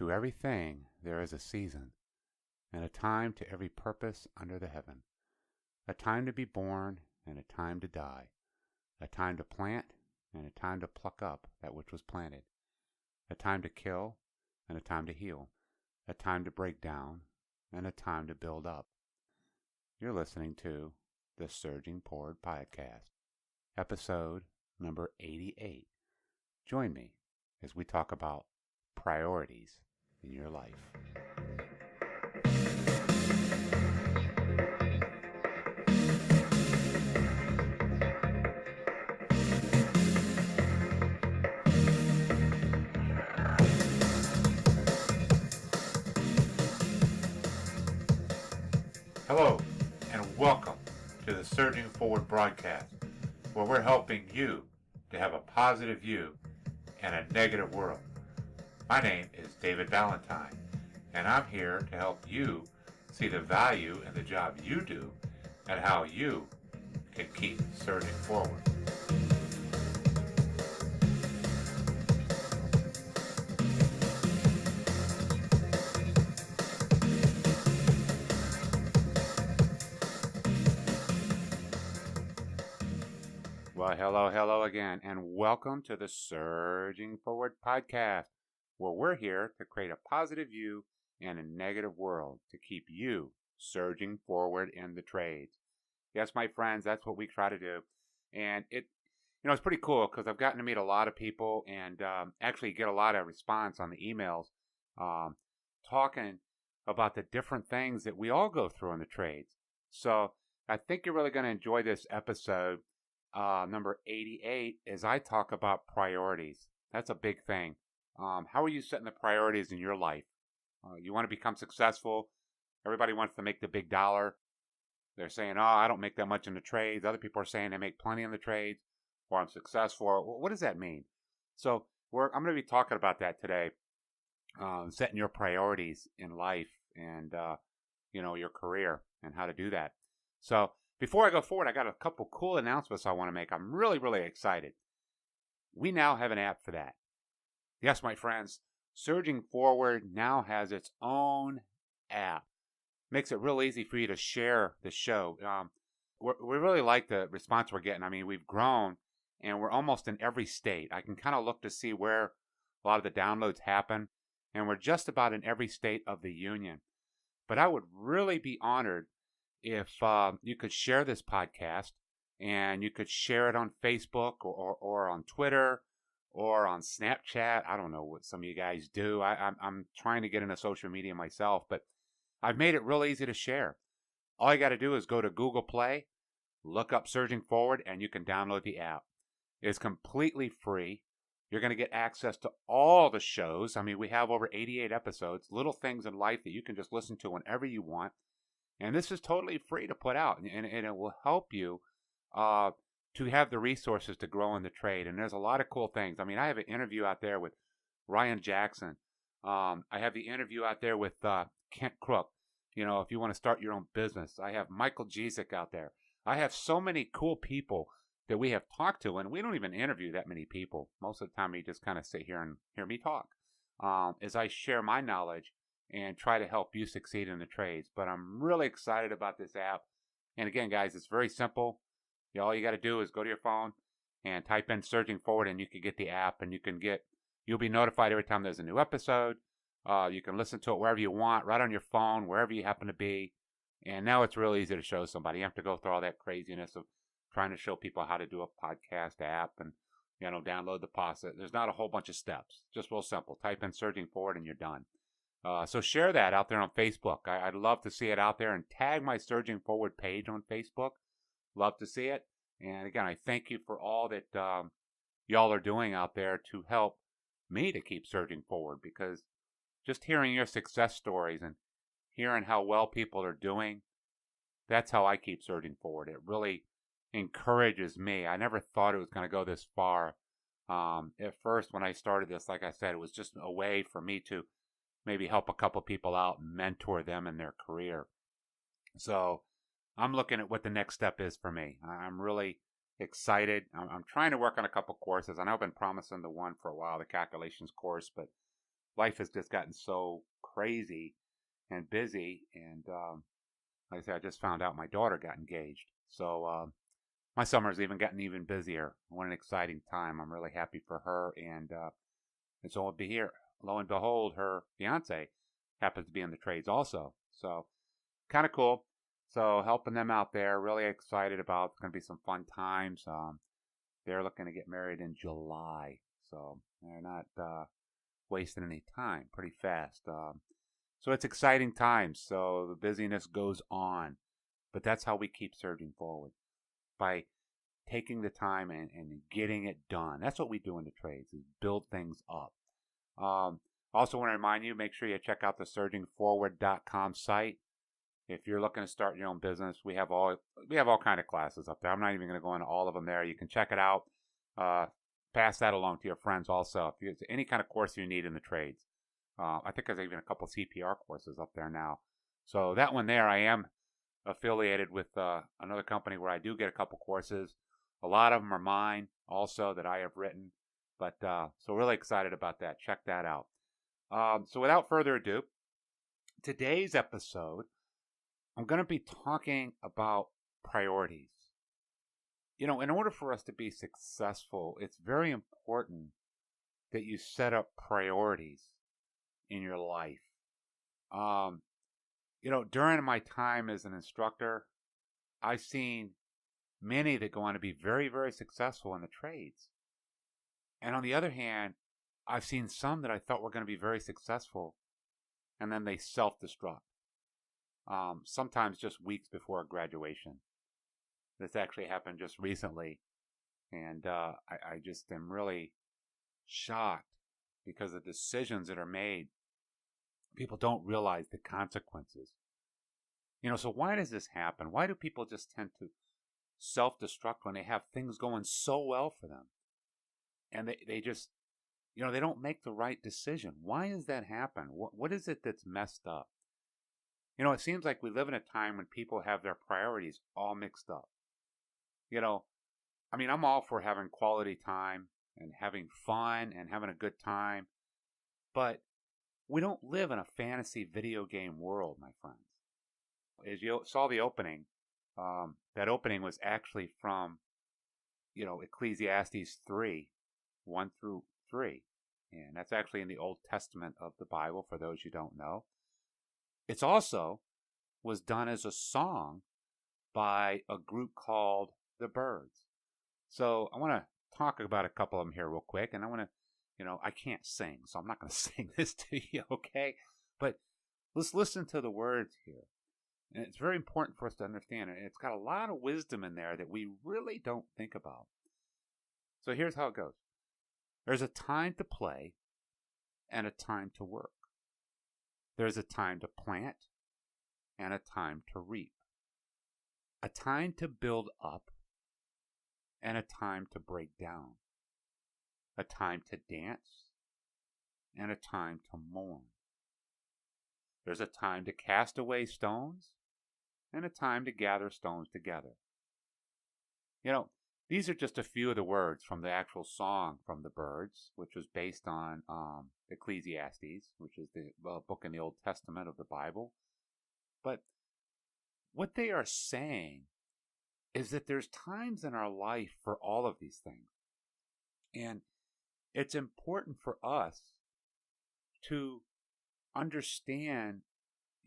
To everything there is a season, and a time to every purpose under the heaven. A time to be born, and a time to die. A time to plant, and a time to pluck up that which was planted. A time to kill, and a time to heal. A time to break down, and a time to build up. You're listening to the Surging Forward Podcast, episode number 88. Join me as we talk about priorities in your life. Hello, and welcome to the Surging Forward broadcast, where we're helping you to have a positive view in a negative world. My name is David Valentine, and I'm here to help you see the value in the job you do and how you can keep surging forward. Well, hello again, and welcome to the Surging Forward podcast, where we're here to create a positive view in a negative world to keep you surging forward in the trades. Yes, my friends, that's what we try to do, and it's pretty cool because I've gotten to meet a lot of people and actually get a lot of response on the emails, talking about the different things that we all go through in the trades. So I think you're really going to enjoy this episode. Number 88, as I talk about priorities. That's a big thing. How are you setting the priorities in your life? You want to become successful. Everybody wants to make the big dollar. They're saying, I don't make that much in the trades. Other people are saying they make plenty in the trades, or I'm successful. What does that mean? So I'm going to be talking about that today, setting your priorities in life and, your career and how to do that. So before I go forward, I got a couple cool announcements I want to make. I'm really, really excited. We now have an app for that. Yes, my friends, Surging Forward now has its own app. Makes it real easy for you to share the show. We really like the response we're getting. I mean, we've grown, and we're almost in every state. I can kind of look to see where a lot of the downloads happen, and we're just about in every state of the union. But I would really be honored if you could share this podcast, and you could share it on Facebook or on Twitter or on Snapchat. I don't know what some of you guys do. I'm trying to get into social media myself, but I've made it real easy to share. All you got to do is go to Google Play, look up Surging Forward, and you can download the app. It's completely free. You're going to get access to all the shows. I mean, we have over 88 episodes, little things in life that you can just listen to whenever you want. And this is totally free to put out, and it will help you to have the resources to grow in the trade. And there's a lot of cool things. I mean, I have an interview out there with Ryan Jackson. I have the interview out there with Kent Crook. If you want to start your own business. I have Michael Jizik out there. I have so many cool people that we have talked to, and we don't even interview that many people. Most of the time, we just kind of sit here and hear me talk as I share my knowledge and try to help you succeed in the trades. But I'm really excited about this app. And again, guys, it's very simple. All you got to do is go to your phone and type in Surging Forward, and you can get the app, and you'll be notified every time there's a new episode. You can listen to it wherever you want, right on your phone, wherever you happen to be. And now it's real easy to show somebody. You have to go through all that craziness of trying to show people how to do a podcast app and, download the faucet. There's not a whole bunch of steps. Just real simple. Type in Surging Forward, and you're done. So share that out there on Facebook. I'd love to see it out there, and tag my Surging Forward page on Facebook. Love to see it. And again, I thank you for all that y'all are doing out there to help me to keep surging forward, because just hearing your success stories and hearing how well people are doing, that's how I keep surging forward. It really encourages me. I never thought it was going to go this far. At first, when I started this, like I said, it was just a way for me to maybe help a couple people out and mentor them in their career. So I'm looking at what the next step is for me. I'm really excited. I'm trying to work on a couple courses. I know I've been promising the one for a while, the calculations course, but life has just gotten so crazy and busy. And like I said, I just found out my daughter got engaged. So my summer's even gotten even busier. What an exciting time. I'm really happy for her. And so I'll be here. Lo and behold, her fiance happens to be in the trades also. So kind of cool. So helping them out there, really excited about. It's going to be some fun times. They're looking to get married in July. So they're not wasting any time, pretty fast. So it's exciting times. So the busyness goes on. But that's how we keep surging forward, by taking the time and getting it done. That's what we do in the trades, is build things up. Also want to remind you, make sure you check out the surgingforward.com site. If you're looking to start your own business, we have all kind of classes up there. I'm not even going to go into all of them there. You can check it out. Pass that along to your friends also. If there's any kind of course you need in the trades. I think there's even a couple CPR courses up there now. So that one there, I am affiliated with another company where I do get a couple courses. A lot of them are mine also that I have written. But so really excited about that. Check that out. So without further ado, today's episode, I'm going to be talking about priorities. In order for us to be successful, it's very important that you set up priorities in your life. During my time as an instructor, I've seen many that go on to be very, very successful in the trades. And on the other hand, I've seen some that I thought were going to be very successful, and then they self-destruct. Sometimes just weeks before graduation. This actually happened just recently, and I just am really shocked because the decisions that are made, people don't realize the consequences. So why does this happen? Why do people just tend to self-destruct when they have things going so well for them? And they just, they don't make the right decision. Why does that happen? What is it that's messed up? It seems like we live in a time when people have their priorities all mixed up. I'm all for having quality time and having fun and having a good time. But we don't live in a fantasy video game world, my friends. As you saw the opening, that opening was actually from, Ecclesiastes 3, 1 through 3. And that's actually in the Old Testament of the Bible, for those you don't know. It's also was done as a song by a group called the Birds. So I want to talk about a couple of them here real quick. And I want to, I can't sing, so I'm not going to sing this to you, okay? But let's listen to the words here. And it's very important for us to understand it. It's got a lot of wisdom in there that we really don't think about. So here's how it goes. There's a time to play and a time to work. There's a time to plant and a time to reap. A time to build up and a time to break down. A time to dance and a time to mourn. There's a time to cast away stones and a time to gather stones together. These are just a few of the words from the actual song from the Birds, which was based on Ecclesiastes, which is the book in the Old Testament of the Bible. But what they are saying is that there's times in our life for all of these things. And it's important for us to understand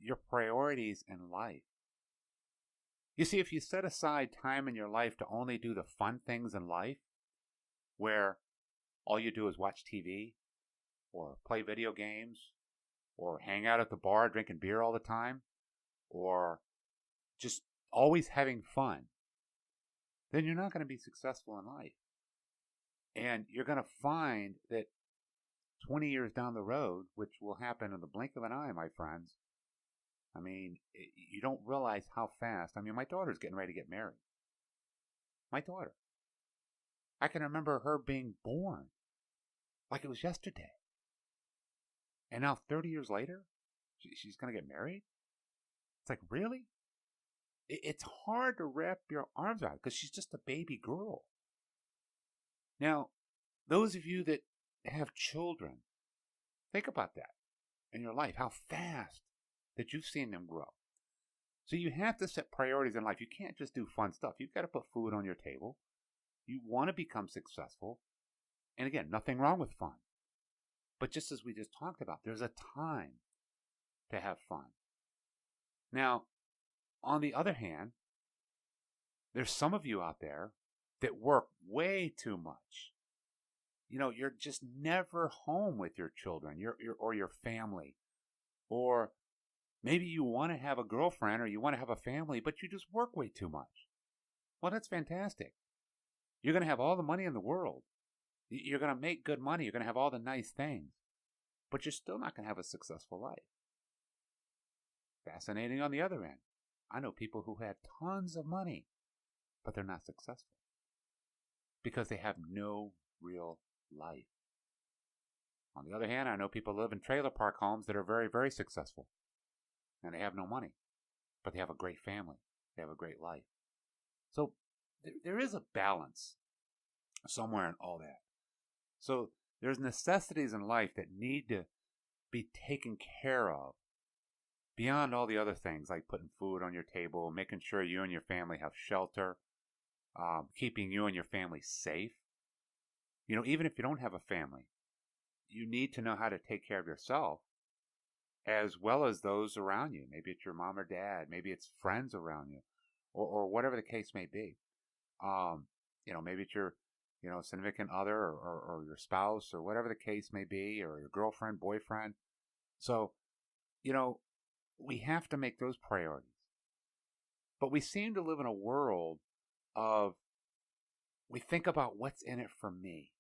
your priorities in life. You see, if you set aside time in your life to only do the fun things in life, where all you do is watch TV, or play video games, or hang out at the bar drinking beer all the time, or just always having fun, then you're not going to be successful in life. And you're going to find that 20 years down the road, which will happen in the blink of an eye, my friends, you don't realize how fast. My daughter's getting ready to get married. My daughter. I can remember her being born like it was yesterday. And now 30 years later, she's going to get married? It's like, really? It's hard to wrap your arms around because she's just a baby girl. Now, those of you that have children, Think about that in your life, how fast that you've seen them grow. So you have to set priorities in life. You can't just do fun stuff. You've got to put food on your table. You want to become successful. And again, nothing wrong with fun. But just as we just talked about, there's a time to have fun. Now, on the other hand, there's some of you out there that work way too much. You're just never home with your children, or your family. Or maybe you want to have a girlfriend or you want to have a family, but you just work way too much. Well, that's fantastic. You're going to have all the money in the world. You're going to make good money. You're going to have all the nice things. But you're still not going to have a successful life. Fascinating on the other end. I know people who had tons of money, but they're not successful because they have no real life. On the other hand, I know people live in trailer park homes that are very, very successful, and they have no money, but they have a great family. They have a great life. So there is a balance somewhere in all that. So there's necessities in life that need to be taken care of beyond all the other things, like putting food on your table, making sure you and your family have shelter, keeping you and your family safe. Even if you don't have a family, you need to know how to take care of yourself as well as those around you. Maybe it's your mom or dad. Maybe it's friends around you, or whatever the case may be. Maybe it's your significant other or your spouse or whatever the case may be, or your girlfriend, boyfriend. So, we have to make those priorities. But we seem to live in a world of, we think about what's in it for me.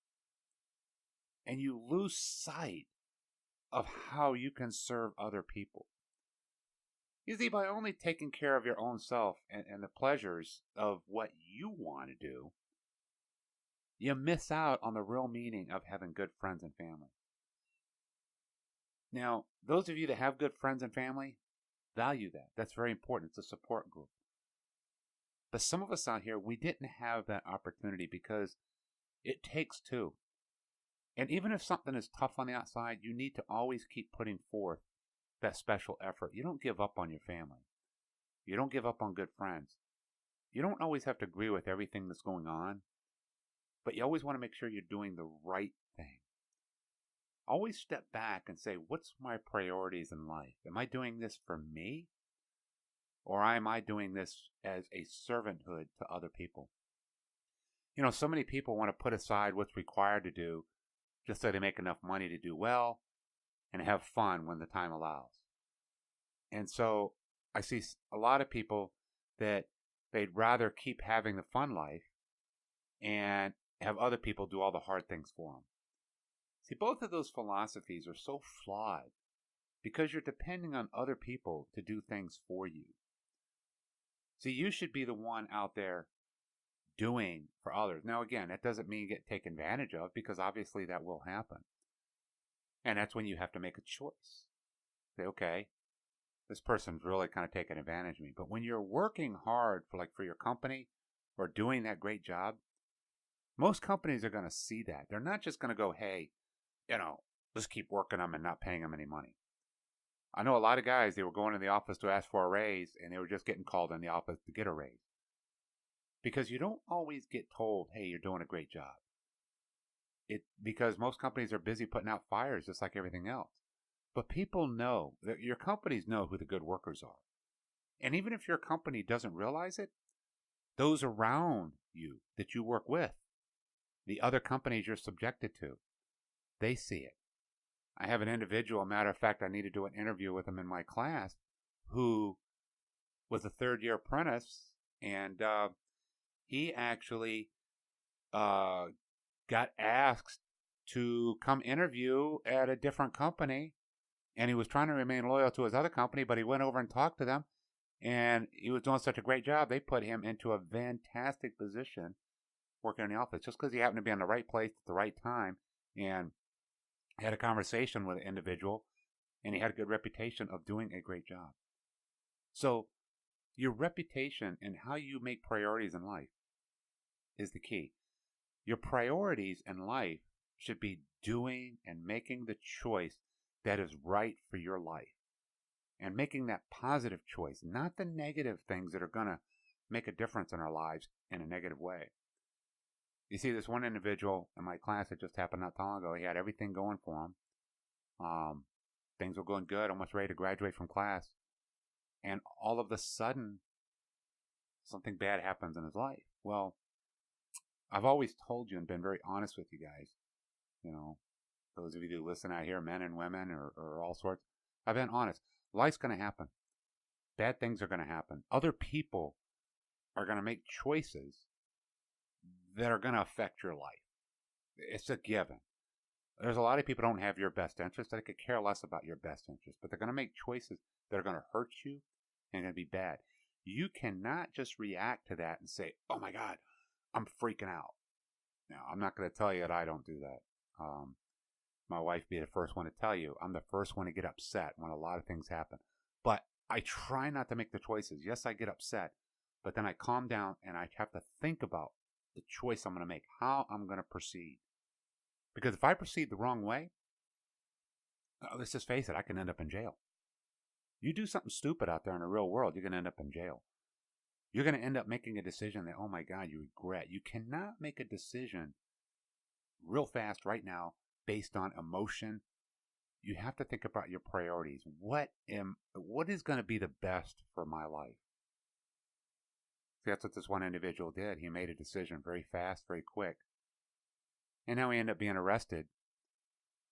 And you lose sight of how you can serve other people. You see, by only taking care of your own self and the pleasures of what you want to do, you miss out on the real meaning of having good friends and family. Now, those of you that have good friends and family, value that. That's very important. It's a support group. But some of us out here, we didn't have that opportunity because it takes two. And even if something is tough on the outside, you need to always keep putting forth that special effort. You don't give up on your family. You don't give up on good friends. You don't always have to agree with everything that's going on, but you always want to make sure you're doing the right thing. Always step back and say, what's my priorities in life? Am I doing this for me? Or am I doing this as a servanthood to other people? So many people want to put aside what's required to do just so they make enough money to do well and have fun when the time allows. And so I see a lot of people that they'd rather keep having the fun life and have other people do all the hard things for them. See, both of those philosophies are so flawed because you're depending on other people to do things for you. See, you should be the one out there doing for others. Now, again, that doesn't mean you get taken advantage of, because obviously that will happen. And that's when you have to make a choice. Say, okay, this person's really kind of taking advantage of me. But when you're working hard for your company or doing that great job, most companies are going to see that. They're not just going to go, hey, let's keep working them and not paying them any money. I know a lot of guys, they were going to the office to ask for a raise, and they were just getting called in the office to get a raise. Because you don't always get told, hey, you're doing a great job. Because most companies are busy putting out fires just like everything else. But people know, that your companies know who the good workers are. And even if your company doesn't realize it, those around you that you work with, the other companies you're subjected to, they see it. I have an individual, matter of fact, I need to do an interview with him in my class, who was a third-year apprentice, and he actually got asked to come interview at a different company, and he was trying to remain loyal to his other company, but he went over and talked to them, and he was doing such a great job, they put him into a fantastic position working in the office just because he happened to be in the right place at the right time and had a conversation with an individual, and he had a good reputation of doing a great job. So your reputation and how you make priorities in life is the key. Your priorities in life should be doing and making the choice that is right for your life and making that positive choice, not the negative things that are going to make a difference in our lives in a negative way. You see, this one individual in my class, it just happened not too long ago. He had everything going for him. Things were going good, almost ready to graduate from class. And all of a sudden, something bad happens in his life. Well, I've always told you and been very honest with you guys. You know, those of you who listen out here, men and women or all sorts, I've been honest. Life's going to happen. Bad things are going to happen. Other people are going to make choices that are going to affect your life. It's a given. There's a lot of people who don't have your best interest. They could care less about your best interest, but they're going to make choices that are going to hurt you and going to be bad. You cannot just react to that and say, oh my God, I'm freaking out. Now, I'm not going to tell you that I don't do that. My wife be the first one to tell you, I'm the first one to get upset when a lot of things happen. But I try not to make the choices. Yes, I get upset, but then I calm down and I have to think about the choice I'm going to make, how I'm going to proceed. Because if I proceed the wrong way, let's just face it, I can end up in jail. You do something stupid out there in the real world, you're going to end up in jail. You're going to end up making a decision that, oh my God, you regret. You cannot make a decision real fast right now based on emotion. You have to think about your priorities. What is going to be the best for my life? See, that's what this one individual did. He made a decision very fast, very quick. And now he ended up being arrested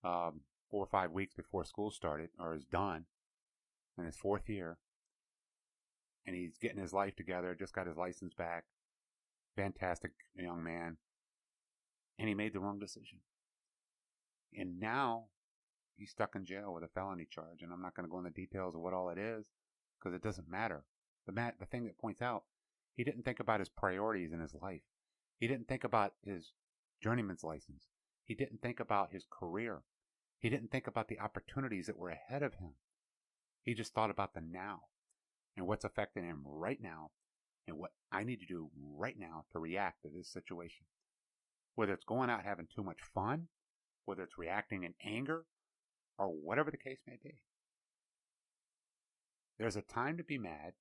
4 or 5 weeks before school started, or is done, in his 4th year. And he's getting his life together, just got his license back. Fantastic young man. And he made the wrong decision. And now he's stuck in jail with a felony charge. And I'm not going to go into details of what all it is, because it doesn't matter. The thing that points out, he didn't think about his priorities in his life. He didn't think about his journeyman's license. He didn't think about his career. He didn't think about the opportunities that were ahead of him. He just thought about the now and what's affecting him right now and what I need to do right now to react to this situation. Whether it's going out having too much fun, whether it's reacting in anger, or whatever the case may be. There's a time to be mad.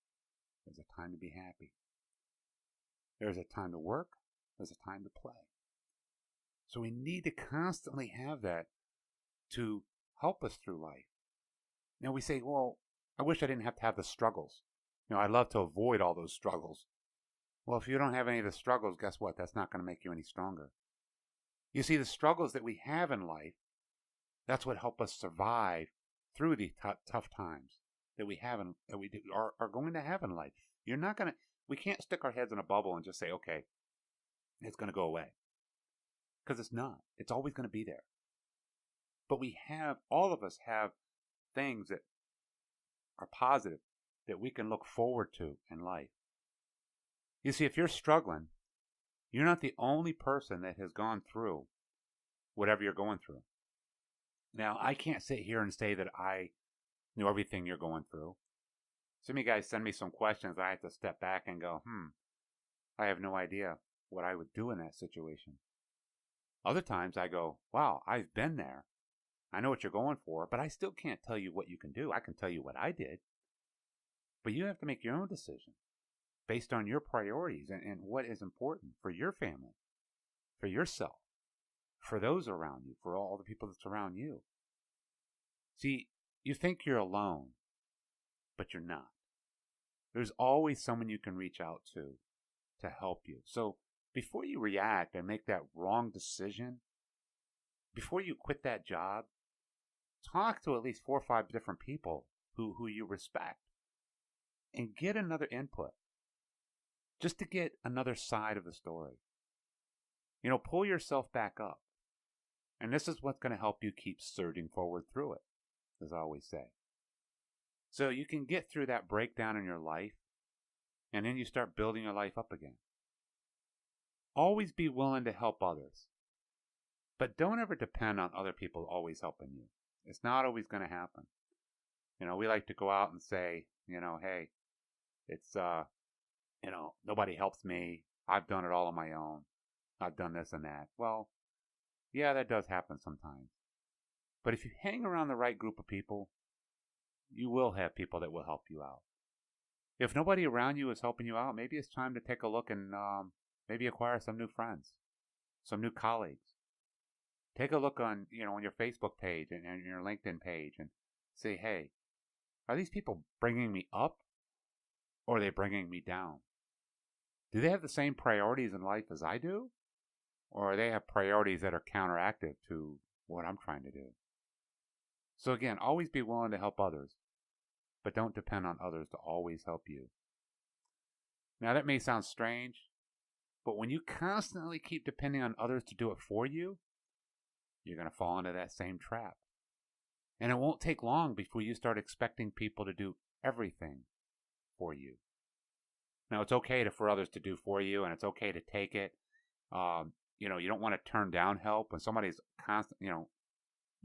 There's a time to be happy. There's a time to work. There's a time to play. So we need to constantly have that to help us through life. Now we say, well, I wish I didn't have to have the struggles. I'd love to avoid all those struggles. Well, if you don't have any of the struggles, guess what? That's not going to make you any stronger. You see, the struggles that we have in life, that's what help us survive through the tough times that we have that we are going to have in life. We can't stick our heads in a bubble and just say, okay, it's going to go away. Because it's not. It's always going to be there. But all of us have things that are positive that we can look forward to in life. You see, if you're struggling, you're not the only person that has gone through whatever you're going through. Now, I can't sit here and say that I know everything you're going through. Some of you guys send me some questions. I have to step back and go, I have no idea what I would do in that situation. Other times I go, wow, I've been there. I know what you're going for, but I still can't tell you what you can do. I can tell you what I did. But you have to make your own decision based on your priorities and what is important for your family, for yourself, for those around you, for all the people that surround you. See, you think you're alone, but you're not. There's always someone you can reach out to help you. So before you react and make that wrong decision, before you quit that job, talk to at least 4 or 5 different people who you respect and get another input just to get another side of the story. Pull yourself back up. And this is what's going to help you keep surging forward through it, as I always say. So you can get through that breakdown in your life, and then you start building your life up again. Always be willing to help others. But don't ever depend on other people always helping you. It's not always going to happen. We like to go out and say, hey, it's, nobody helps me. I've done it all on my own. I've done this and that. Well, yeah, that does happen sometimes. But if you hang around the right group of people, you will have people that will help you out. If nobody around you is helping you out, maybe it's time to take a look and maybe acquire some new friends, some new colleagues. Take a look on your Facebook page and your LinkedIn page and say, hey, are these people bringing me up or are they bringing me down? Do they have the same priorities in life as I do? Or they have priorities that are counteractive to what I'm trying to do? So again, always be willing to help others, but don't depend on others to always help you. Now that may sound strange, but when you constantly keep depending on others to do it for you, you're going to fall into that same trap. And it won't take long before you start expecting people to do everything for you. Now, it's okay for others to do for you, and it's okay to take it. You don't want to turn down help when somebody's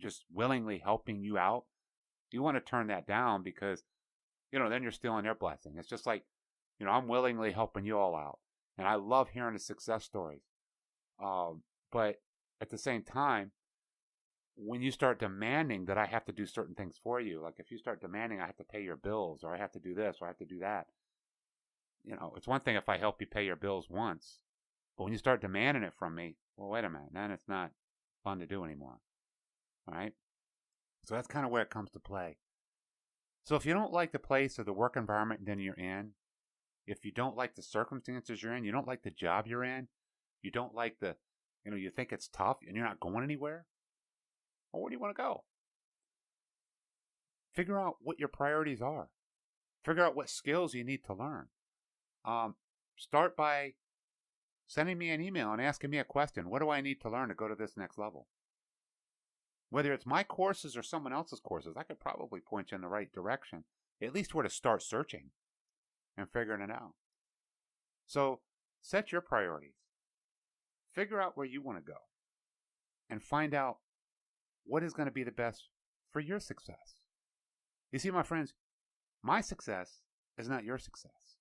just willingly helping you out. You want to turn that down because, then you're stealing their blessing. It's just like, I'm willingly helping you all out. And I love hearing the success stories. But at the same time, when you start demanding that I have to do certain things for you, like if you start demanding I have to pay your bills or I have to do this or I have to do that, it's one thing if I help you pay your bills once, but when you start demanding it from me, well, wait a minute, then it's not fun to do anymore. All right? So that's kind of where it comes to play. So if you don't like the place or the work environment then you're in, if you don't like the circumstances you're in, you don't like the job you're in, you don't like you think it's tough and you're not going anywhere, well, where do you want to go? Figure out what your priorities are. Figure out what skills you need to learn. Start by sending me an email and asking me a question. What do I need to learn to go to this next level? Whether it's my courses or someone else's courses, I could probably point you in the right direction, at least where to start searching and figuring it out. So set your priorities. Figure out where you want to go and find out what is going to be the best for your success. You see, my friends, my success is not your success.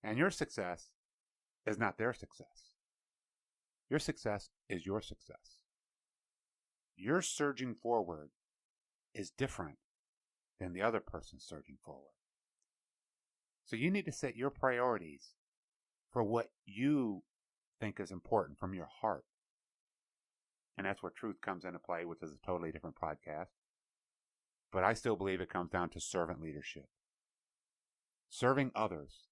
And your success is not their success. Your success is your success. Your surging forward is different than the other person surging forward. So you need to set your priorities for what you think is important from your heart. And that's where truth comes into play, which is a totally different podcast. But I still believe it comes down to servant leadership. Serving others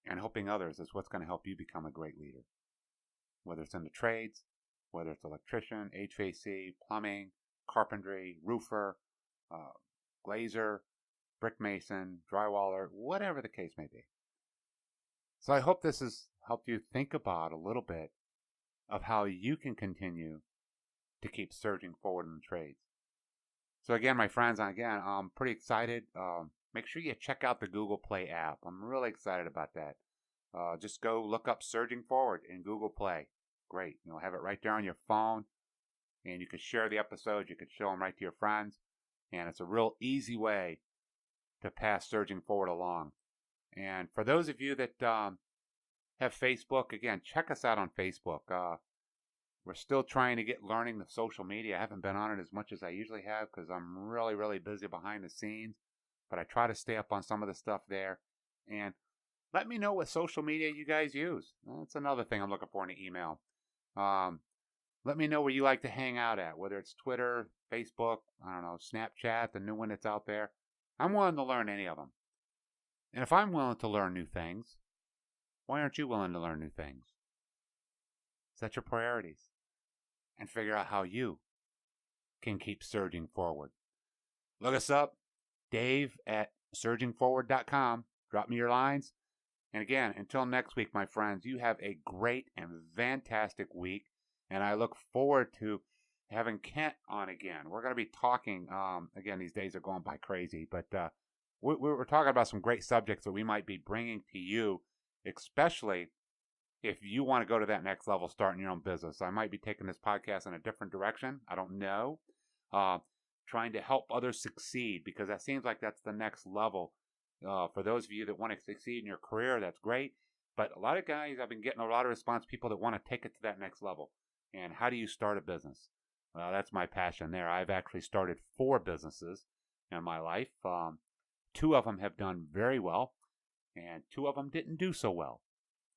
and helping others is what's going to help you become a great leader. Whether it's in the trades, whether it's electrician, HVAC, plumbing, carpentry, roofer, glazer, brick mason, drywaller, whatever the case may be. So I hope this has helped you think about a little bit of how you can continue to keep surging forward in the trades. So again, my friends, I'm pretty excited. Make sure you check out the Google Play app. I'm really excited about that. Just go look up Surging Forward in Google Play. Great. You'll have it right there on your phone. And you can share the episodes. You can show them right to your friends. And it's a real easy way to pass Surging Forward along. And for those of you that have Facebook, again, check us out on Facebook. We're still trying to get learning the social media. I haven't been on it as much as I usually have because I'm really, really busy behind the scenes. But I try to stay up on some of the stuff there. And let me know what social media you guys use. That's another thing I'm looking for in an email. Let me know where you like to hang out at, whether it's Twitter, Facebook, Snapchat, the new one that's out there. I'm willing to learn any of them. And if I'm willing to learn new things, why aren't you willing to learn new things? Set your priorities and figure out how you can keep surging forward. Look us up, Dave at surgingforward.com. Drop me your lines. And again, until next week, my friends, you have a great and fantastic week. And I look forward to having Kent on again. We're going to be talking, again, these days are going by crazy, but we're talking about some great subjects that we might be bringing to you, especially if you want to go to that next level, starting your own business. I might be taking this podcast in a different direction. I don't know. Trying to help others succeed, because that seems like that's the next level. For those of you that want to succeed in your career, that's great. But a lot of guys, I've been getting a lot of response, people that want to take it to that next level. And how do you start a business? Well, that's my passion there. I've actually started 4 businesses in my life. 2 of them have done very well, and 2 of them didn't do so well.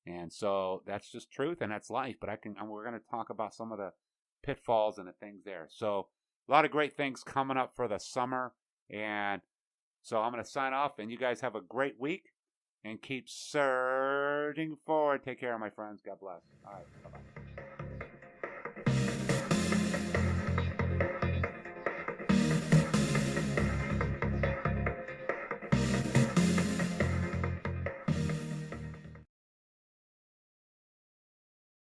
And so that's just truth, and that's life. But we're going to talk about some of the pitfalls and the things there. So a lot of great things coming up for the summer. And so I'm going to sign off, and you guys have a great week and keep surging forward. Take care, my friends. God bless. All right. Bye-bye.